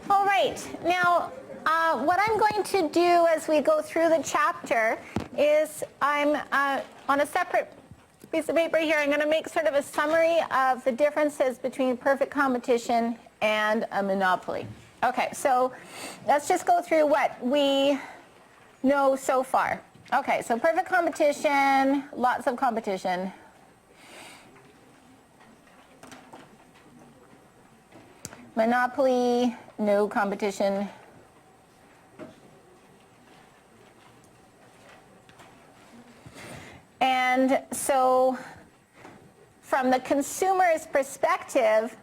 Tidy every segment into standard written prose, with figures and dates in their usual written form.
All right, now what I'm going to do as we go through the chapter is I'm on a separate piece of paper here, I'm going to make sort of a summary of the differences between perfect competition and a monopoly. Okay, so let's just go through what we know so far. Okay, so perfect competition, lots of competition. Monopoly, no competition. And so from the consumer's perspective,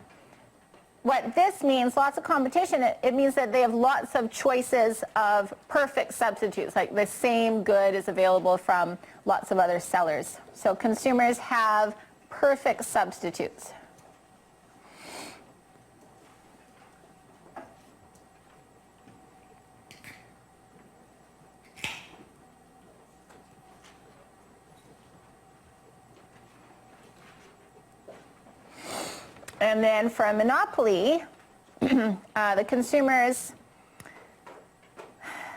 what this means, lots of competition, it means that they have lots of choices of perfect substitutes, like the same good is available from lots of other sellers. So consumers have perfect substitutes. And then for a monopoly, the consumers,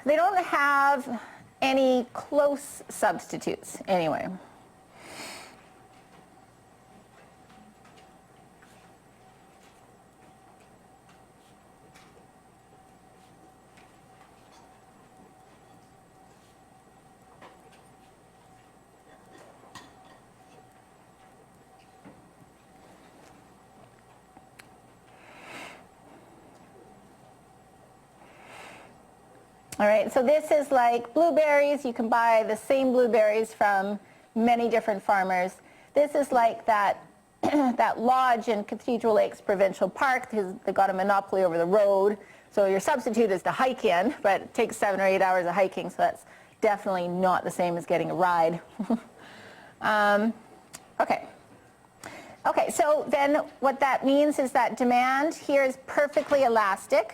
they don't have any close substitutes anyway. All right, so this is like blueberries. You can buy the same blueberries from many different farmers. This is like that, that lodge in Cathedral Lakes Provincial Park. They got a monopoly over the road. So your substitute is to hike in, but it takes 7 or 8 hours of hiking, so that's definitely not the same as getting a ride. Okay. Okay, so then what that means is that demand here is perfectly elastic.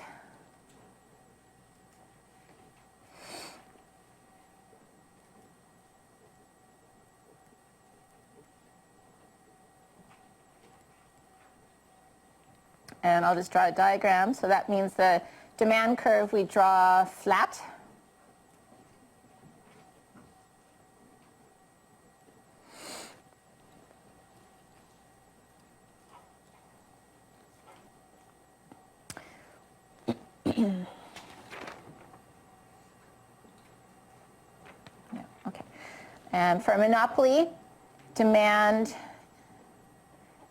And I'll just draw a diagram. So that means the demand curve we draw flat. Yeah, okay. And for a monopoly, demand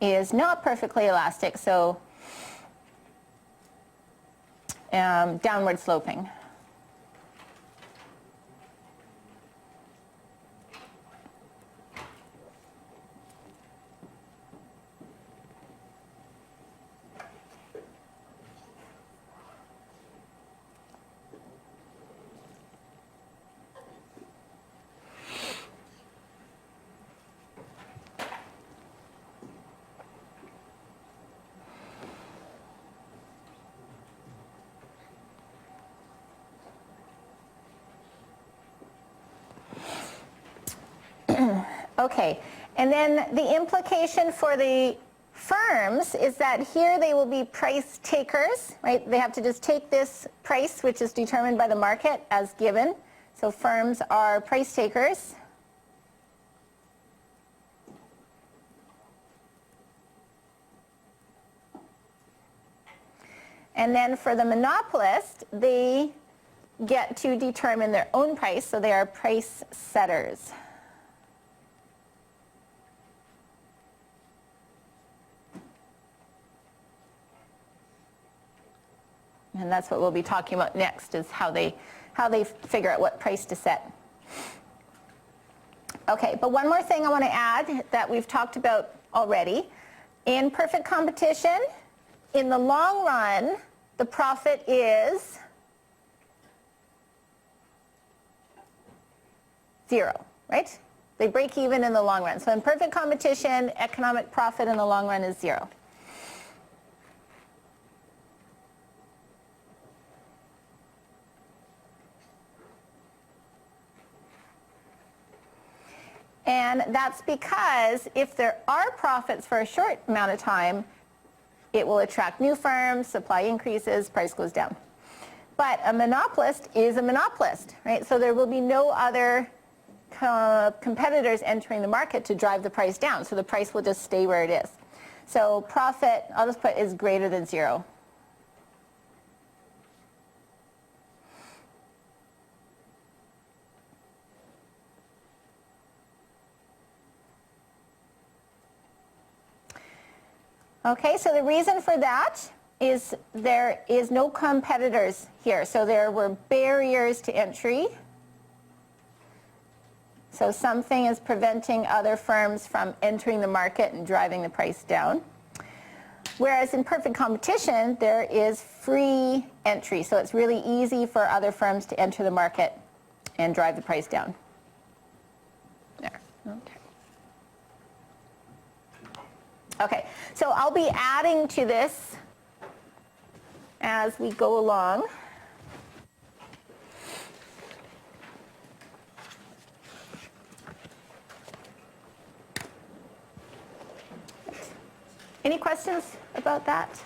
is not perfectly elastic, so downward sloping. Okay, and then the implication for the firms is that here they will be price takers, right? They have to just take this price, which is determined by the market, as given. So firms are price takers. And then for the monopolist, they get to determine their own price, so they are price setters. And that's what we'll be talking about next, is how they figure out what price to set. Okay, but one more thing I want to add that we've talked about already. In perfect competition, in the long run, the profit is 0, right? They break even in the long run. So in perfect competition, economic profit in the long run is 0. And that's because if there are profits for a short amount of time, it will attract new firms, supply increases, price goes down. But a monopolist is a monopolist, right? So there will be no other competitors entering the market to drive the price down. So the price will just stay where it is. So profit, I'll just put, is greater than 0. Okay, so the reason for that is there is no competitors here. So there were barriers to entry. So something is preventing other firms from entering the market and driving the price down. Whereas in perfect competition, there is free entry. So it's really easy for other firms to enter the market and drive the price down. There, okay. Okay, so I'll be adding to this as we go along. Any questions about that?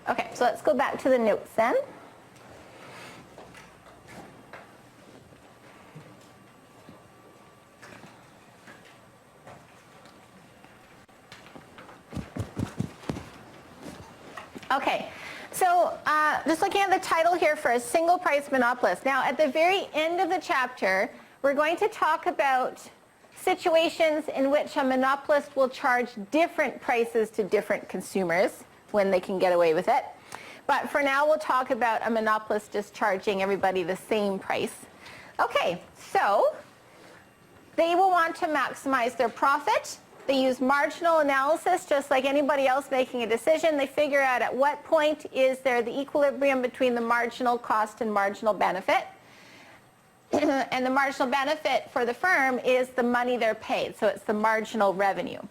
Okay, so let's go back to the notes then. Okay, so just looking at the title here for a single price monopolist. Now at the very end of the chapter, we're going to talk about situations in which a monopolist will charge different prices to different consumers when they can get away with it. But for now, we'll talk about a monopolist just charging everybody the same price. Okay, so they will want to maximize their profit. They use marginal analysis, just like anybody else making a decision. They figure out at what point is there the equilibrium between the marginal cost and marginal benefit. And the marginal benefit for the firm is the money they're paid, so it's the marginal revenue.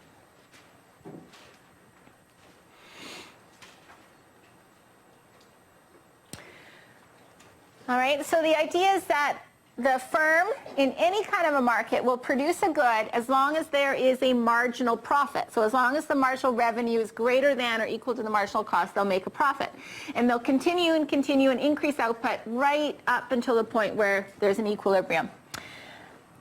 All right, so the idea is that the firm in any kind of a market will produce a good as long as there is a marginal profit. So as long as the marginal revenue is greater than or equal to the marginal cost, they'll make a profit. And they'll continue and increase output right up until the point where there's an equilibrium.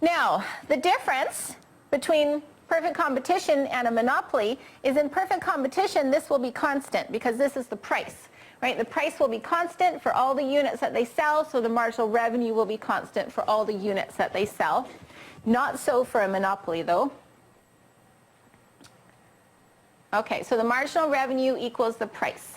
Now, the difference between perfect competition and a monopoly is in perfect competition, this will be constant because this is the price. Right? The price will be constant for all the units that they sell, so the marginal revenue will be constant for all the units that they sell. Not so for a monopoly, though. Okay, so the marginal revenue equals the price.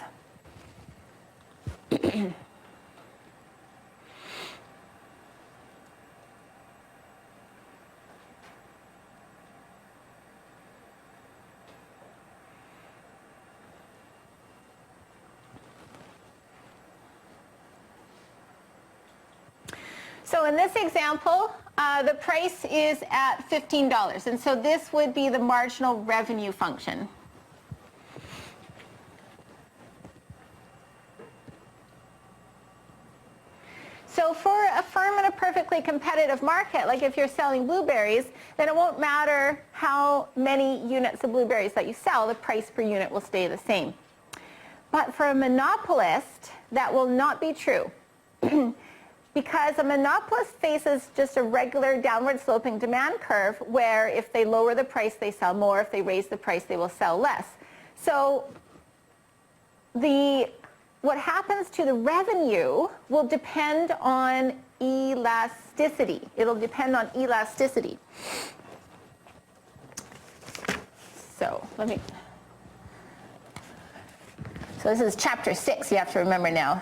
So in this example, the price is at $15, and so this would be the marginal revenue function. So for a firm in a perfectly competitive market, like if you're selling blueberries, then it won't matter how many units of blueberries that you sell, the price per unit will stay the same. But for a monopolist, that will not be true. Because a monopolist faces just a regular downward sloping demand curve where if they lower the price, they sell more. If they raise the price, they will sell less. So what happens to the revenue will depend on elasticity. It'll depend on elasticity. So this is chapter 6, you have to remember now.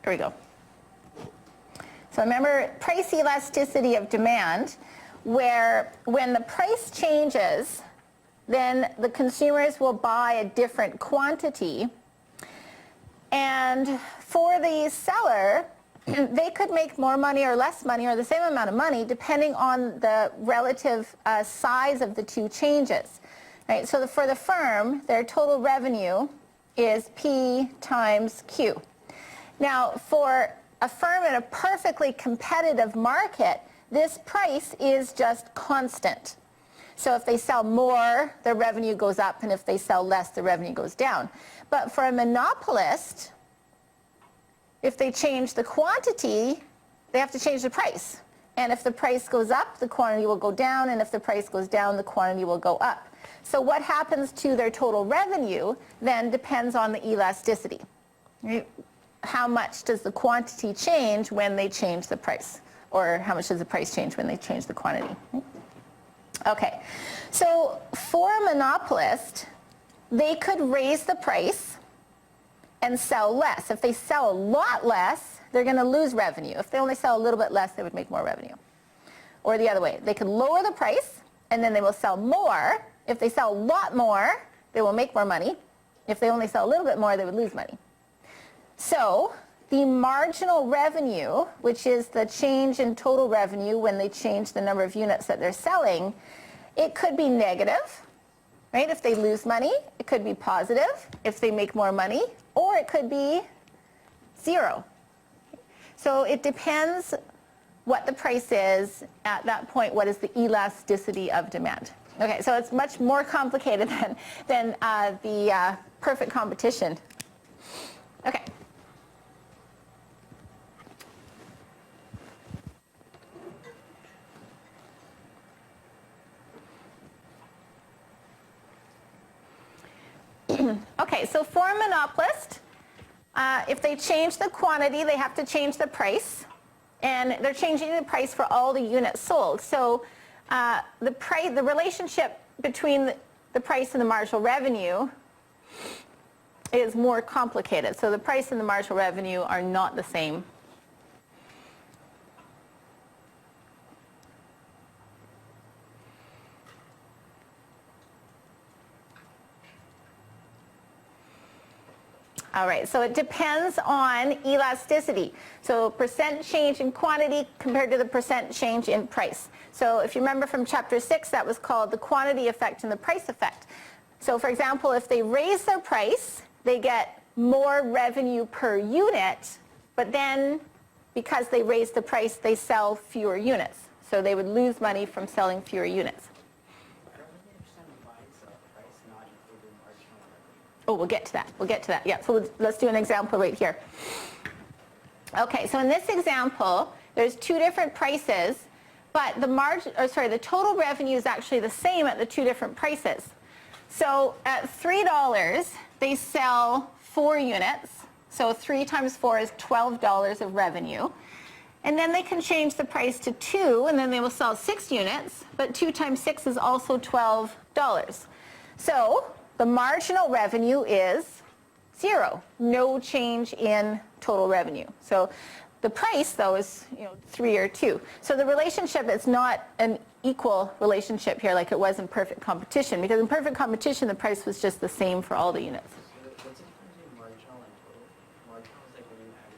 Here we go. So remember price elasticity of demand, where when the price changes, then the consumers will buy a different quantity. And for the seller, they could make more money or less money or the same amount of money depending on the relative size of the two changes. Right? So for the firm, their total revenue is P times Q. Now, for a firm in a perfectly competitive market, this price is just constant. So if they sell more, their revenue goes up, and if they sell less, the revenue goes down. But for a monopolist, if they change the quantity, they have to change the price. And if the price goes up, the quantity will go down, and if the price goes down, the quantity will go up. So what happens to their total revenue then depends on the elasticity. Right? How much does the quantity change when they change the price? Or how much does the price change when they change the quantity? Right? Okay, so for a monopolist, they could raise the price and sell less. If they sell a lot less, they're going to lose revenue. If they only sell a little bit less, they would make more revenue. Or the other way, they could lower the price, and then they will sell more. If they sell a lot more, they will make more money. If they only sell a little bit more, they would lose money. So the marginal revenue, which is the change in total revenue when they change the number of units that they're selling, it could be negative, right? If they lose money, it could be positive if they make more money, or it could be zero. So it depends what the price is at that point. What is the elasticity of demand? Okay, so it's much more complicated than the perfect competition. Okay. Okay, so for a monopolist, if they change the quantity, they have to change the price. And they're changing the price for all the units sold. So the relationship between the price and the marginal revenue is more complicated. So the price and the marginal revenue are not the same. All right, so it depends on elasticity. So percent change in quantity compared to the percent change in price. So if you remember from chapter 6, that was called the quantity effect and the price effect. So for example, if they raise their price, they get more revenue per unit, but then because they raise the price, they sell fewer units. So they would lose money from selling fewer units. Oh, we'll get to that. We'll get to that. Yeah, so let's do an example right here. Okay, so in this example, there's two different prices, but the total revenue is actually the same at the two different prices. So at $3, they sell 4 units. So 3 times 4 is $12 of revenue. And then they can change the price to 2, and then they will sell 6 units, but 2 times 6 is also $12. So the marginal revenue is 0, no change in total revenue. So the price, though, is 3 or 2. So the relationship is not an equal relationship here like it was in perfect competition, because in perfect competition, the price was just the same for all the units. What's the difference between marginal and total? Marginal is like when you add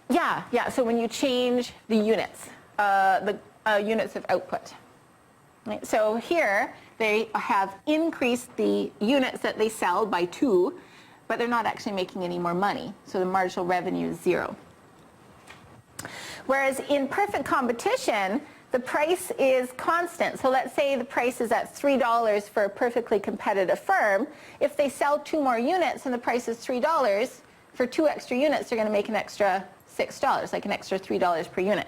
one unit. Yeah, so when you change the units, the units of output. Right. So here, they have increased the units that they sell by 2, but they're not actually making any more money. So the marginal revenue is 0. Whereas in perfect competition, the price is constant. So let's say the price is at $3 for a perfectly competitive firm. If they sell 2 more units and the price is $3, for 2 extra units, they're going to make an extra $6, like an extra $3 per unit.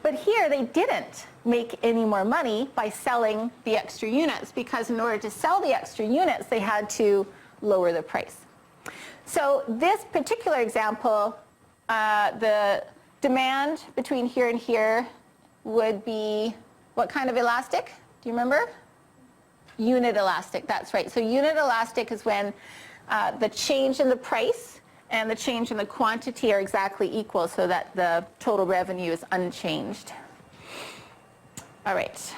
But here they didn't make any more money by selling the extra units, because in order to sell the extra units, they had to lower the price. So this particular example, the demand between here and here would be what kind of elastic? Do you remember? Unit elastic, that's right. So unit elastic is when the change in the price and the change in the quantity are exactly equal, so that the total revenue is unchanged. All right.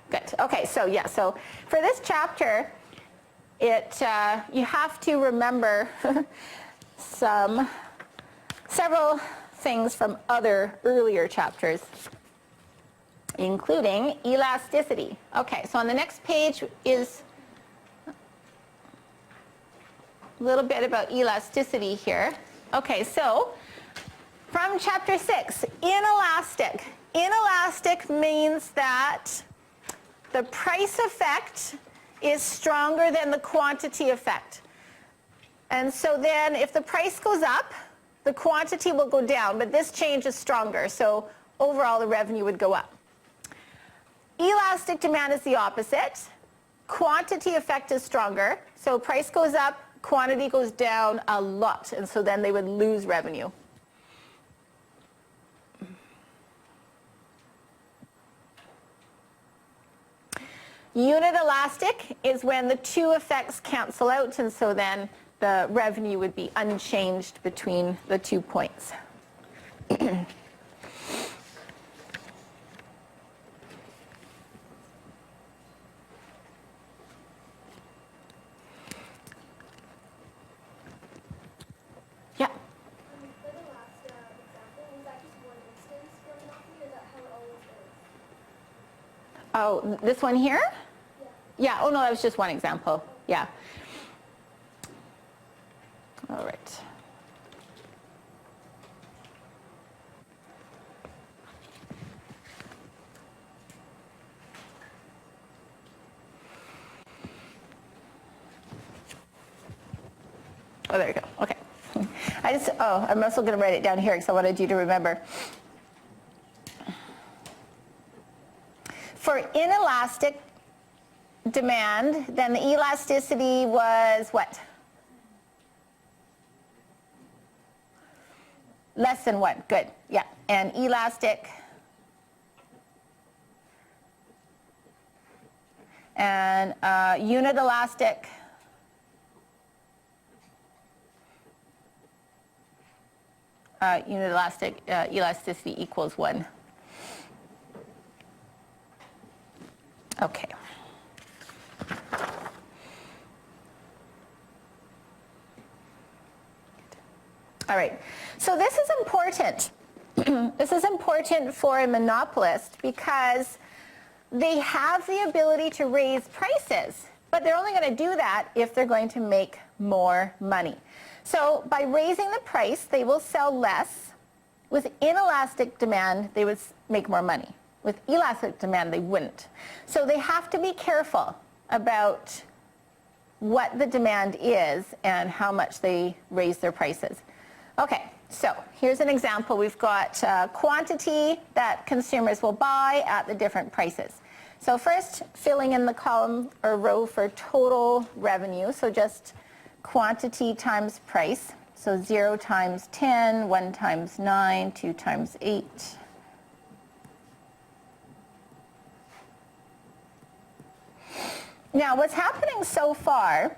Good. Okay, so so for this chapter, you have to remember several things from other earlier chapters, including elasticity. Okay, so on the next page is a little bit about elasticity here. Okay, so from chapter 6, inelastic. Inelastic means that the price effect is stronger than the quantity effect. And so then if the price goes up, the quantity will go down, but this change is stronger, so overall the revenue would go up. Elastic demand is the opposite. Quantity effect is stronger, so price goes up, quantity goes down a lot, and so then they would lose revenue. Unit elastic is when the two effects cancel out, and so then the revenue would be unchanged between the 2 points. Yeah. For the last example, was that just one instance for monopoly, or is that how it always is? Oh, this one here? Yeah. Yeah, oh no, that was just one example. Yeah. All right. Oh, there you go. Okay. I'm also going to write it down here because I wanted you to remember. For inelastic demand, then the elasticity was what? Less than 1. Good. Yeah. And elastic. And unit elastic. Unit elastic elasticity equals 1. Okay. All right. So this is important. This is important for a monopolist because they have the ability to raise prices, but they're only going to do that if they're going to make more money. So by raising the price, they will sell less. With inelastic demand, they would make more money. With elastic demand, they wouldn't. So they have to be careful about what the demand is and how much they raise their prices. Okay, so here's an example. We've got quantity that consumers will buy at the different prices. So first, filling in the column or row for total revenue. So just quantity times price. So 0 times 10, 1 times 9, 2 times 8. Now, what's happening so far,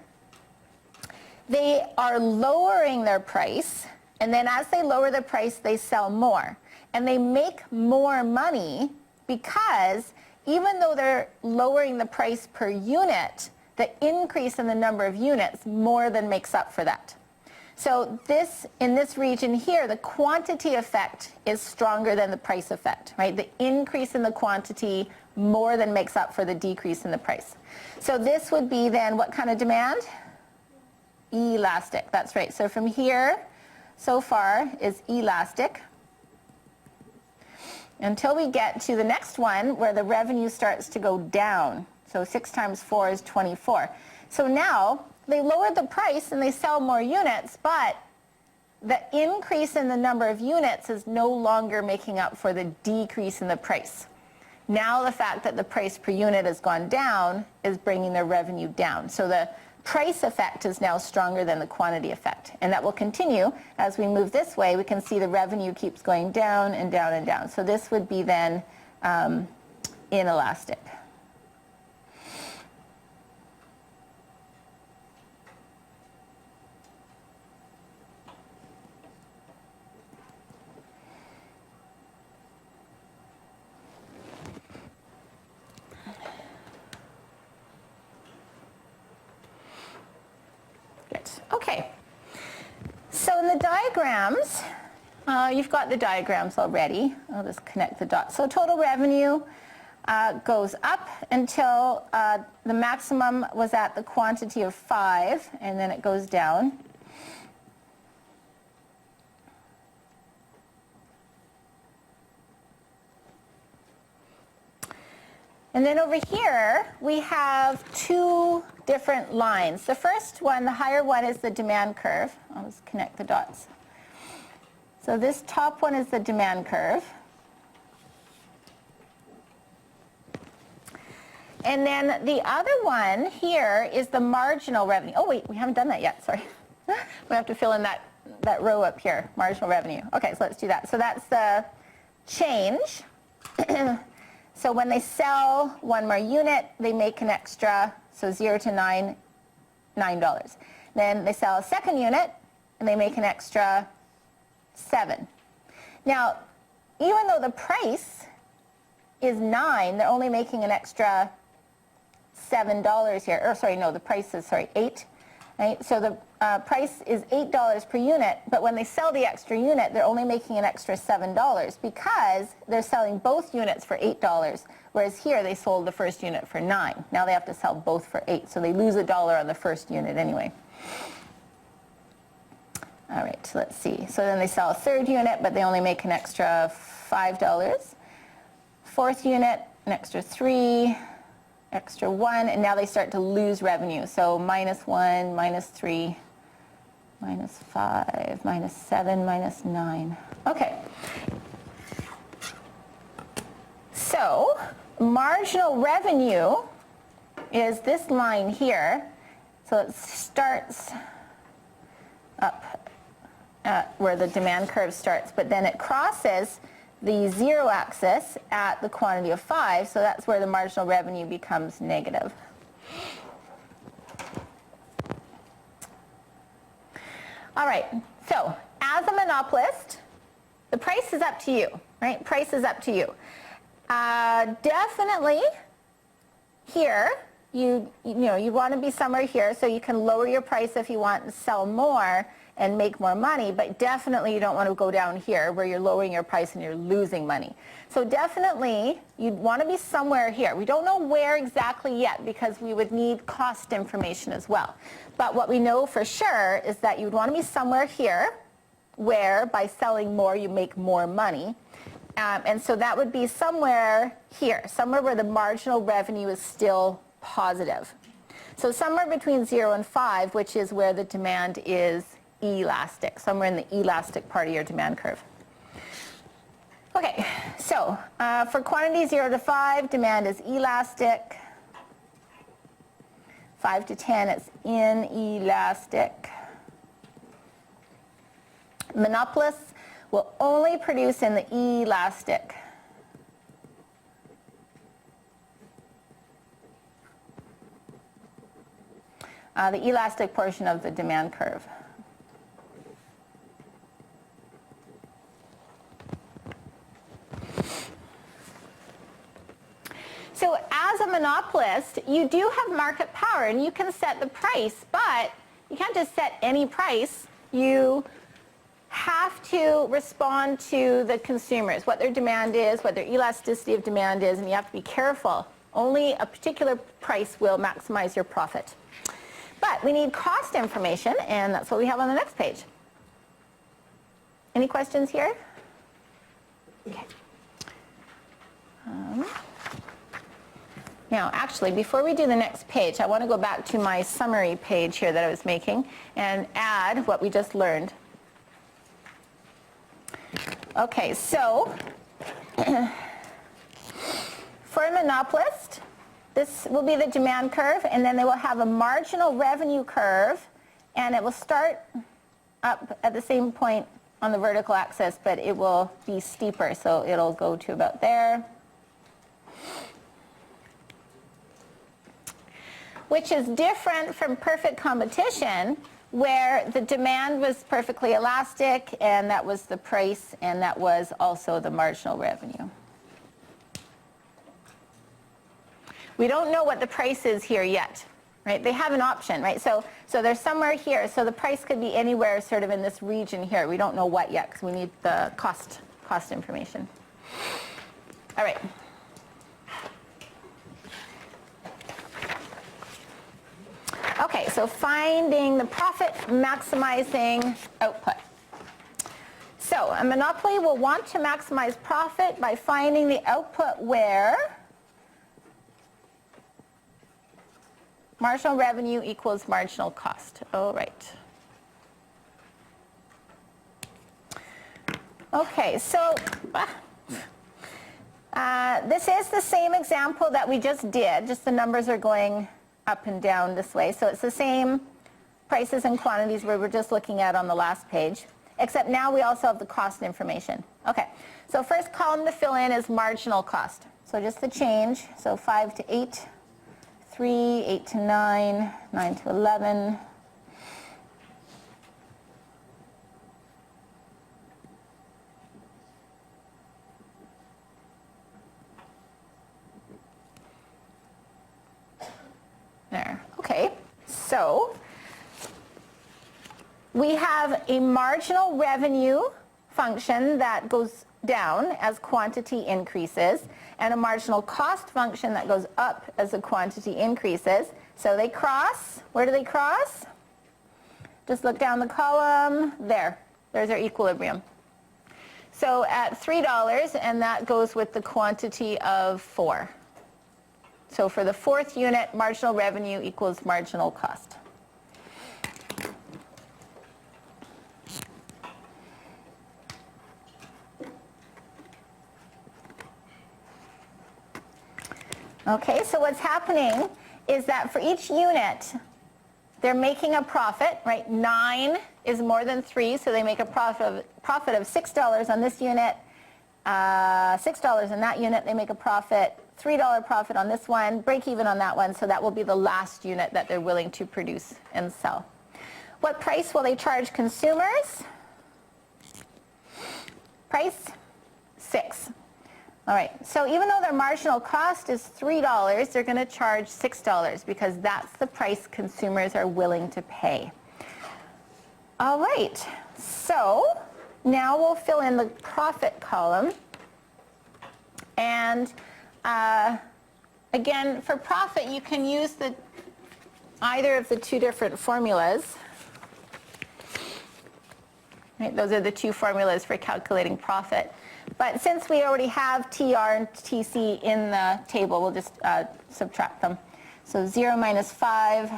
they are lowering their price, and then as they lower the price, they sell more. And they make more money because even though they're lowering the price per unit, the increase in the number of units more than makes up for that. So in this region here, the quantity effect is stronger than the price effect, right? The increase in the quantity more than makes up for the decrease in the price. So this would be then what kind of demand? Elastic, that's right. So from here, so far is elastic until we get to the next one where the revenue starts to go down. So 6 times 4 is 24. So now they lowered the price and they sell more units, but the increase in the number of units is no longer making up for the decrease in the price. Now the fact that the price per unit has gone down is bringing their revenue down. So the price effect is now stronger than the quantity effect. And that will continue as we move this way. We can see the revenue keeps going down and down and down. So this would be then inelastic. Okay, so in the diagrams, you've got the diagrams already. I'll just connect the dots. So total revenue, goes up until the maximum was at the quantity of 5, and then it goes down. And then over here, we have two different lines. The first one, the higher one, is the demand curve. I'll just connect the dots. So this top one is the demand curve. And then the other one here is the marginal revenue. Oh, wait, we haven't done that yet, sorry. We have to fill in that row up here, marginal revenue. Okay, so let's do that. So that's the change. So when they sell one more unit, they make an extra, so 0 to $9. Then they sell a second unit, and they make an extra 7. Now, even though the price is 9, they're only making an extra $7 here. Or sorry, no, the price is, 8. Right? So the price is $8 per unit, but when they sell the extra unit, they're only making an extra $7 because they're selling both units for $8, whereas here they sold the first unit for 9. Now they have to sell both for 8, so they lose $1 on the first unit anyway. All right, so let's see. So then they sell a third unit, but they only make an extra $5. Fourth unit, an extra 3. Extra 1, and now they start to lose revenue. So -1, -3, -5, -7, -9. Okay. So marginal revenue is this line here. So it starts up at where the demand curve starts, but then it crosses the 0 axis at the quantity of 5, so that's where the marginal revenue becomes negative. All right, so as a monopolist, the price is up to you, right? Price is up to you. Definitely here, you want to be somewhere here so you can lower your price if you want to sell more and make more money, but definitely you don't want to go down here where you're lowering your price and you're losing money. So definitely you'd want to be somewhere here. We don't know where exactly yet because we would need cost information as well. But what we know for sure is that you'd want to be somewhere here where by selling more you make more money. And so that would be somewhere here, somewhere where the marginal revenue is still positive. So somewhere between 0 and 5, which is where the demand is elastic, somewhere in the elastic part of your demand curve. Okay, so for quantity 0 to 5, demand is elastic. 5 to 10, it's inelastic. Monopolists will only produce in the elastic. The elastic portion of the demand curve. So as a monopolist, you do have market power and you can set the price, but you can't just set any price. You have to respond to the consumers, what their demand is, what their elasticity of demand is, and you have to be careful. Only a particular price will maximize your profit. But we need cost information, and that's what we have on the next page. Any questions here? Okay. Now, actually, before we do the next page, I want to go back to my summary page here that I was making and add what we just learned. Okay, so for a monopolist, this will be the demand curve, and then they will have a marginal revenue curve, and it will start up at the same point on the vertical axis, but it will be steeper, so it'll go to about there, which is different from perfect competition, where the demand was perfectly elastic, and that was the price, and that was also the marginal revenue. We don't know what the price is here yet, right? They have an option, right? So they're somewhere here, so the price could be anywhere sort of in this region here. We don't know what yet, because we need the cost information. All right. Okay, so finding the profit maximizing output. So a monopoly will want to maximize profit by finding the output where marginal revenue equals marginal cost. Oh, right. Okay, so this is the same example that we just did, just the numbers are going up and down this way. So it's the same prices and quantities we were just looking at on the last page, except now we also have the cost information. Okay, so first column to fill in is marginal cost. So just the change, so 5 to 8, 3, 8 to 9, 9 to 11. There, okay, so we have a marginal revenue function that goes down as quantity increases and a marginal cost function that goes up as the quantity increases. So they cross. Where do they cross? Just look down the column. There's our equilibrium. So at $3, and that goes with the quantity of 4. So for the fourth unit, marginal revenue equals marginal cost. Okay, so what's happening is that for each unit, they're making a profit, right? 9 is more than 3, so they make a profit of $6 on this unit, $6 in that unit, they make a profit, $3 profit on this one, break even on that one, so that will be the last unit that they're willing to produce and sell. What price will they charge consumers? Price, 6. All right, so even though their marginal cost is $3, they're going to charge $6 because that's the price consumers are willing to pay. All right, so now we'll fill in the profit column. And again, for profit, you can use either of the two different formulas. Right, those are the two formulas for calculating profit. But since we already have TR and TC in the table, we'll just subtract them. So 0 minus 5,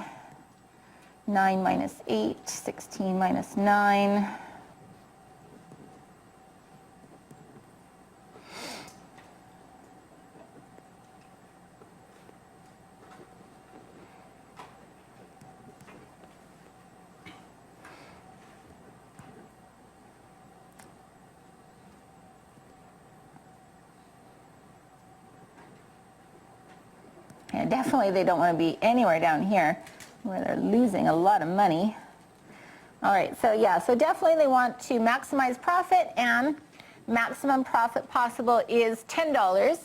9 minus 8, 16 minus 9. And definitely they don't want to be anywhere down here where they're losing a lot of money. All right, so yeah, so definitely they want to maximize profit, and maximum profit possible is $10.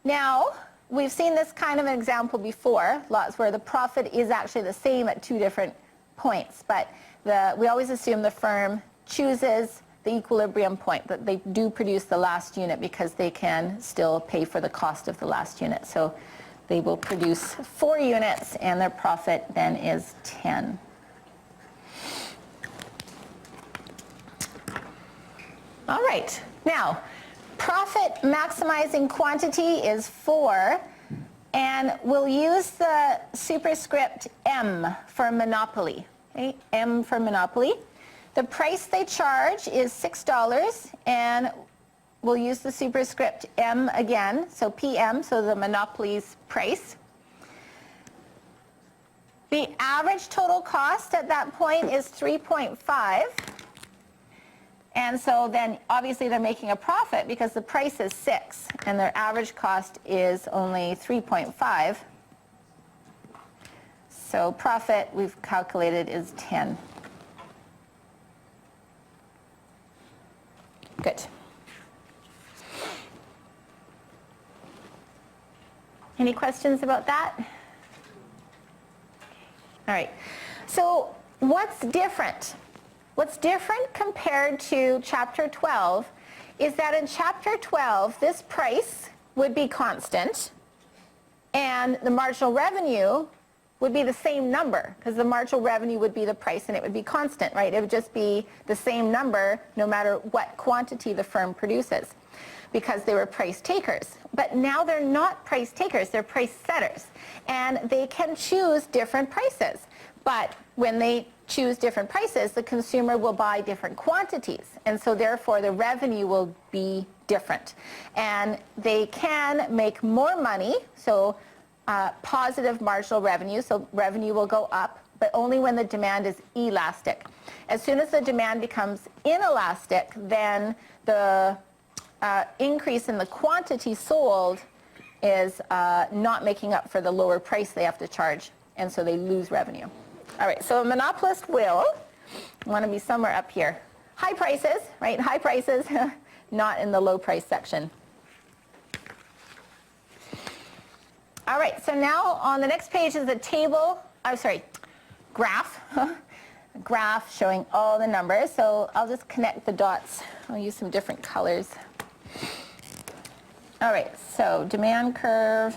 Now, we've seen this kind of an example before, lots where the profit is actually the same at two different points, but we always assume the firm chooses the equilibrium point, that they do produce the last unit because they can still pay for the cost of the last unit. So they will produce 4 units and their profit then is 10. All right, now profit maximizing quantity is 4, and we'll use the superscript M for monopoly, okay? M for monopoly. The price they charge is $6, and we'll use the superscript M again, so PM, so the monopoly's price. The average total cost at that point is 3.5. And so then obviously they're making a profit because the price is 6 and their average cost is only 3.5. So profit we've calculated is 10. Good. Any questions about that? All right. So what's different? What's different compared to Chapter 12 is that in Chapter 12, this price would be constant, and the marginal revenue would be the same number, because the marginal revenue would be the price and it would be constant, right? It would just be the same number no matter what quantity the firm produces, because they were price takers. But now they're not price takers, they're price setters. And they can choose different prices. But when they choose different prices, the consumer will buy different quantities. And so therefore the revenue will be different. And they can make more money, so positive marginal revenue, so revenue will go up, but only when the demand is elastic. As soon as the demand becomes inelastic, then the increase in the quantity sold is not making up for the lower price they have to charge, and so they lose revenue. All right, so a monopolist will want to be somewhere up here. High prices, right? High prices, not in the low price section. All right, so now on the next page is a table, graph. A graph showing all the numbers. So I'll just connect the dots. I'll use some different colors. All right, so demand curve.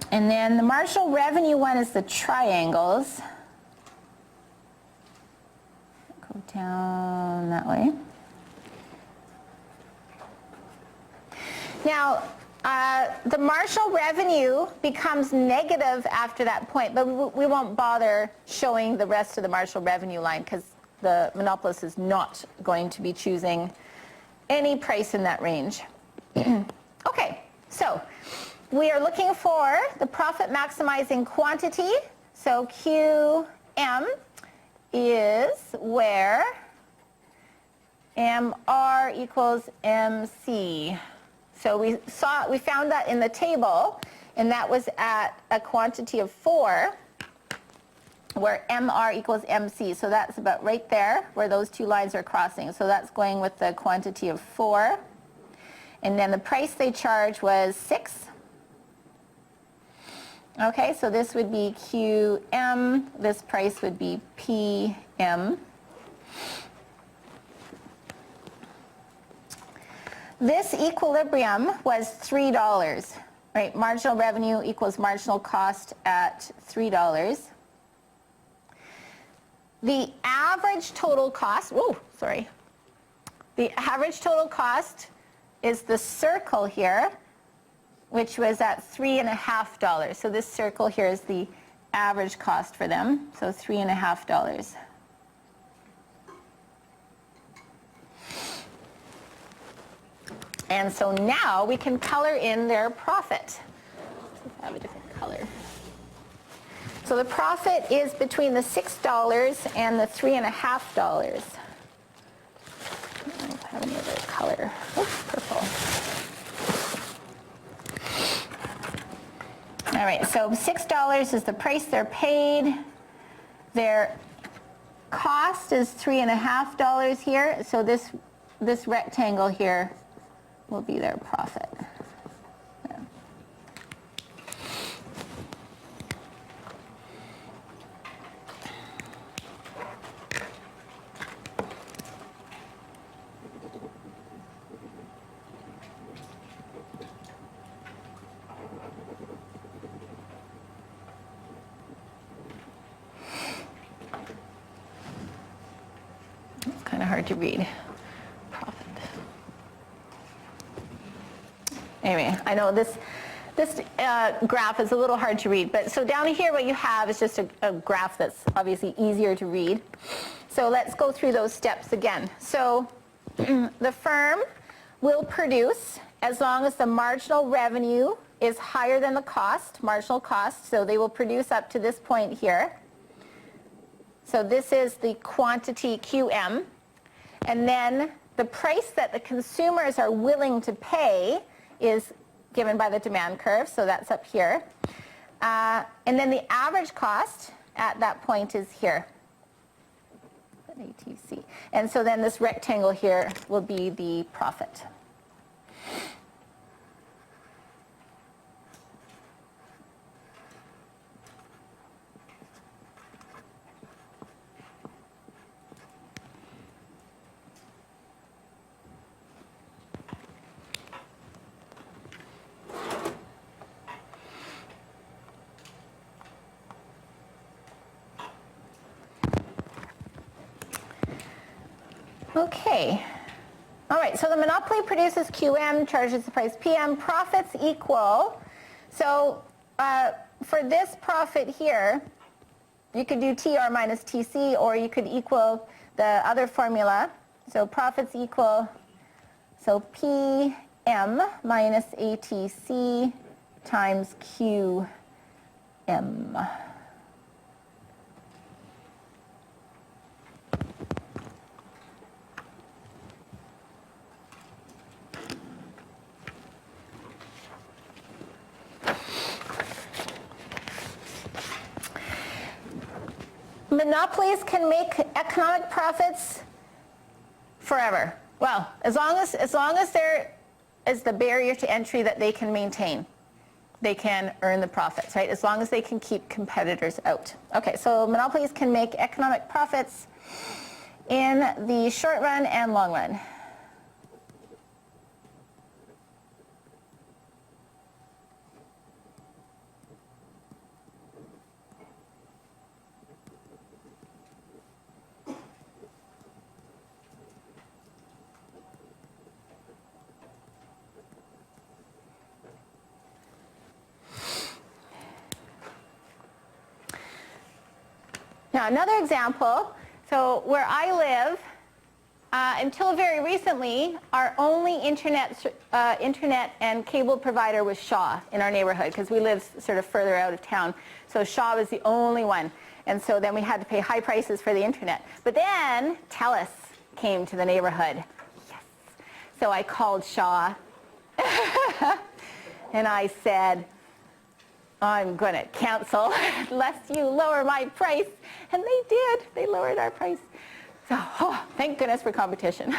And then the marginal revenue one is the triangles. Go down that way. Now, the marginal revenue becomes negative after that point, but we won't bother showing the rest of the marginal revenue line because the monopolist is not going to be choosing any price in that range. Okay, so we are looking for the profit maximizing quantity. So QM is where MR equals MC. So we found that in the table, and that was at a quantity of 4, where MR equals MC. So that's about right there where those two lines are crossing. So that's going with the quantity of 4. And then the price they charge was 6. Okay, so this would be QM, this price would be PM. This equilibrium was $3, right? Marginal revenue equals marginal cost at $3. The average total cost, the average total cost is the circle here, which was at $3.50. So this circle here is the average cost for them, so $3.50. And so now we can color in their profit. Let's have a different color. So the profit is between the $6 and the $3.50. I don't have any other color. Oh, purple. All right, so $6 is the price they're paid. Their cost is $3.50 here. So this rectangle here will be their profit. Yeah. It's kind of hard to read. Anyway, I know this graph is a little hard to read, but so down here what you have is just a graph that's obviously easier to read. So let's go through those steps again. So the firm will produce as long as the marginal revenue is higher than the cost, marginal cost. So they will produce up to this point here. So this is the quantity QM. And then the price that the consumers are willing to pay is given by the demand curve. So that's up here. And then the average cost at that point is here. ATC. And so then this rectangle here will be the profit. Okay. All right, so the monopoly produces QM, charges the price PM, profits equal. So for this profit here, you could do TR minus TC, or you could equal the other formula. So profits equal, so PM minus ATC times QM. Monopolies can make economic profits forever. Well, as long as there is the barrier to entry that they can maintain, they can earn the profits, right? As long as they can keep competitors out. Okay, so monopolies can make economic profits in the short run and long run. Now another example, so where I live, until very recently, our only internet and cable provider was Shaw in our neighborhood, because we live sort of further out of town. So Shaw was the only one. And so then we had to pay high prices for the internet. But then TELUS came to the neighborhood. Yes. So I called Shaw and I said, I'm going to cancel unless you lower my price. And they did. They lowered our price. So, thank goodness for competition.